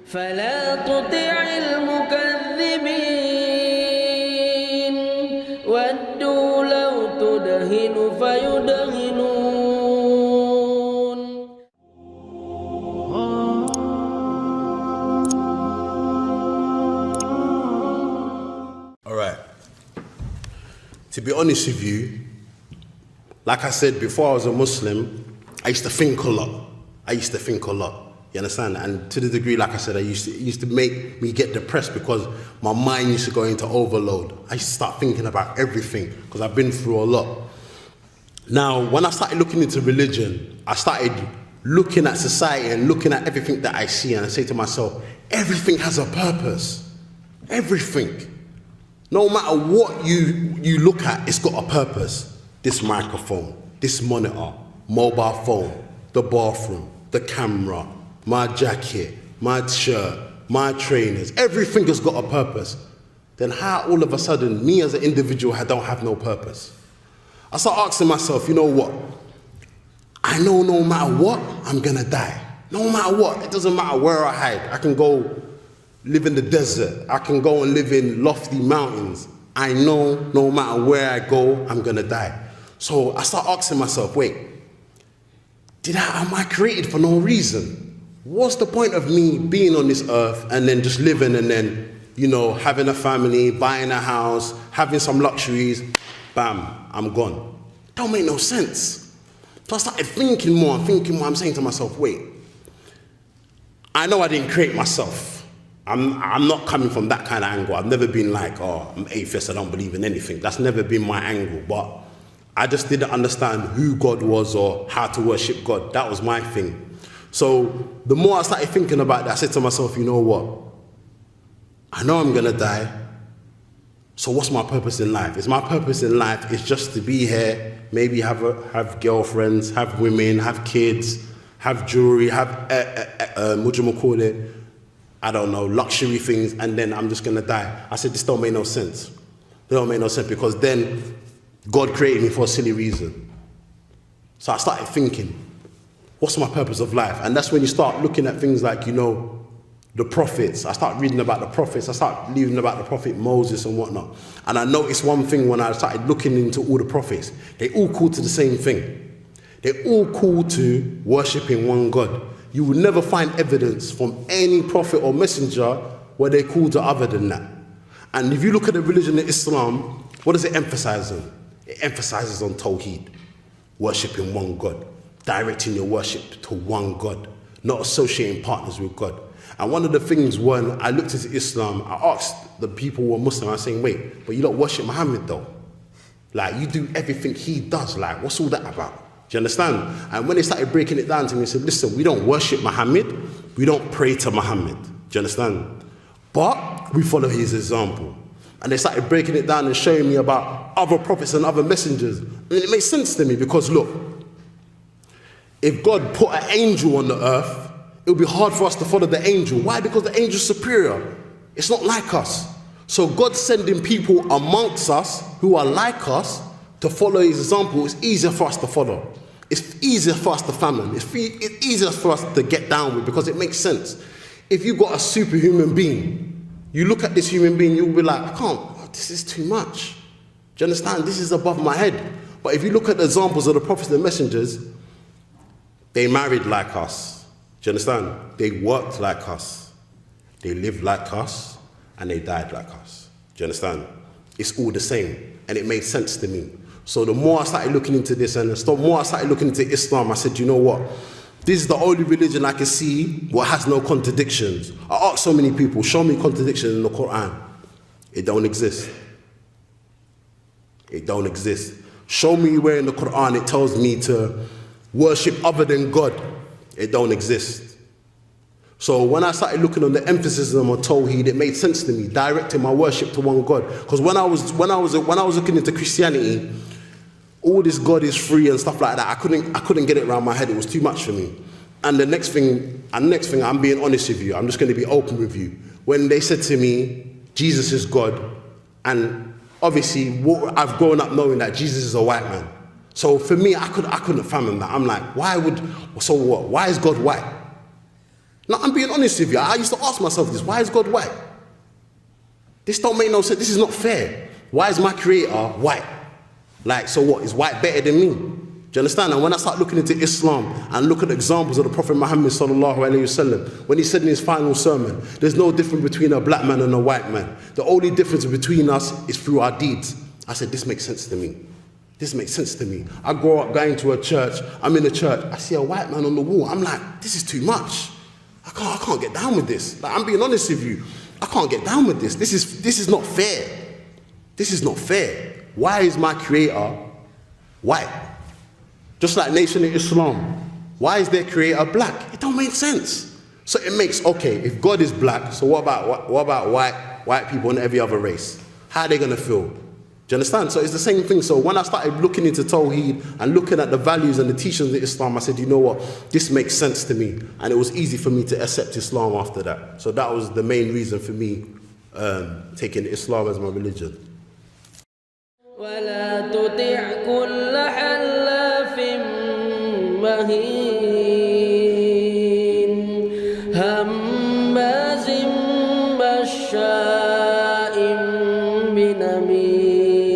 فلا تطع المكذبين ودوا لو تدهن فيدهنون. All right. To be honest with you, like I said, before I was a Muslim, I used to think a lot. You understand? And to the degree, like I said, it used to make me get depressed because my mind used to go into overload. I used to start thinking about everything because I've been through a lot. Now, when I started looking into religion, I started looking at society and looking at everything that I see, and I say to myself, everything has a purpose. Everything. No matter what you look at, it's got a purpose. This microphone, this monitor, mobile phone, the bathroom, the camera, my jacket, my shirt, my trainers, everything has got a purpose. Then how all of a sudden, me as an individual, I don't have no purpose? I start asking myself, you know what? I know no matter what, I'm gonna die. No matter what, it doesn't matter where I hide. I can go live in the desert. I can go and live in lofty mountains. I know no matter where I go, I'm gonna die. So I start asking myself, wait, am I created for no reason? What's the point of me being on this earth and then just living and then, you know, having a family, buying a house, having some luxuries, bam, I'm gone. Don't make no sense. So I started thinking more. I'm saying to myself, wait, I know I didn't create myself. I'm not coming from that kind of angle. I've never been like, oh, I'm atheist, I don't believe in anything. That's never been my angle. But I just didn't understand who God was or how to worship God. That was my thing. So the more I started thinking about that, I said to myself, you know what? I know I'm gonna die. So what's my purpose in life? My purpose in life is just to be here, maybe have girlfriends, have women, have kids, have jewelry, have, what do you call it? I don't know, luxury things, and then I'm just gonna die. I said, this don't make no sense. It don't make no sense because then God created me for a silly reason. So I started thinking, what's my purpose of life? And that's when you start looking at things like, you know, the prophets. I start reading about the prophets. I start reading about the prophet Moses and whatnot. And I noticed one thing when I started looking into all the prophets. They all call to the same thing. They all call to worshipping one God. You will never find evidence from any prophet or messenger where they call to other than that. And if you look at the religion of Islam, what does it emphasize on? It emphasizes on Tawheed, worshipping one God, directing your worship to one God, not associating partners with God. And one of the things when I looked into Islam, I asked the people who were Muslim, I was saying, wait, but you don't worship Muhammad though? Like, you do everything he does, like, what's all that about? Do you understand? And when they started breaking it down to me, they said, listen, we don't worship Muhammad, we don't pray to Muhammad. Do you understand? But we follow his example. And they started breaking it down and showing me about other prophets and other messengers. And it makes sense to me because look, if God put an angel on the earth, it would be hard for us to follow the angel. Why? Because the angel's superior. It's not like us. So God's sending people amongst us who are like us to follow his example. It's easier for us to follow. It's easier for us to famine. It's easier for us to get down with because it makes sense. If you've got a superhuman being, you look at this human being, you'll be like, I can't, this is too much. Do you understand? This is above my head. But if you look at the examples of the prophets and the messengers, they married like us. Do you understand? They worked like us. They lived like us. And they died like us. Do you understand? It's all the same. And it made sense to me. So the more I started looking into this and the more I started looking into Islam, I said, you know what? This is the only religion I can see what has no contradictions. I asked so many people, show me contradictions in the Quran. It don't exist. It don't exist. Show me where in the Quran it tells me to worship other than God. It don't exist. So when I started looking on the emphasis on Tawheed, it made sense to me, directing my worship to one God. Because when I was looking into Christianity, all this God is free and stuff like that, I couldn't get it around my head. It was too much for me. And the next thing, I'm being honest with you. I'm just going to be open with you. When they said to me, Jesus is God, and obviously I've grown up knowing that Jesus is a white man. So for me, I couldn't fathom that. I'm like, why is God white? No, I'm being honest with you. I used to ask myself this, why is God white? This don't make no sense. This is not fair. Why is my creator white? Like, so what? Is white better than me? Do you understand? And when I start looking into Islam and look at the examples of the Prophet Muhammad sallallahu alaihi wasallam, when he said in his final sermon, there's no difference between a black man and a white man. The only difference between us is through our deeds. I said, this makes sense to me. This makes sense to me. I grow up going to a church. I'm in a church. I see a white man on the wall. I'm like, this is too much. I can't get down with this. Like, I'm being honest with you. I can't get down with this. This is not fair. This is not fair. Why is my creator white? Just like Nation of Islam. Why is their creator black? It don't make sense. So it makes, okay, if God is black, so what about white people and every other race? How are they going to feel? Do you understand? So it's the same thing. So when I started looking into Tawheed and looking at the values and the teachings of Islam, I said, you know what? This makes sense to me. And it was easy for me to accept Islam after that. So that was the main reason for me taking Islam as my religion. ولا تطع كل حلاف مهين هماز مشاء بنميم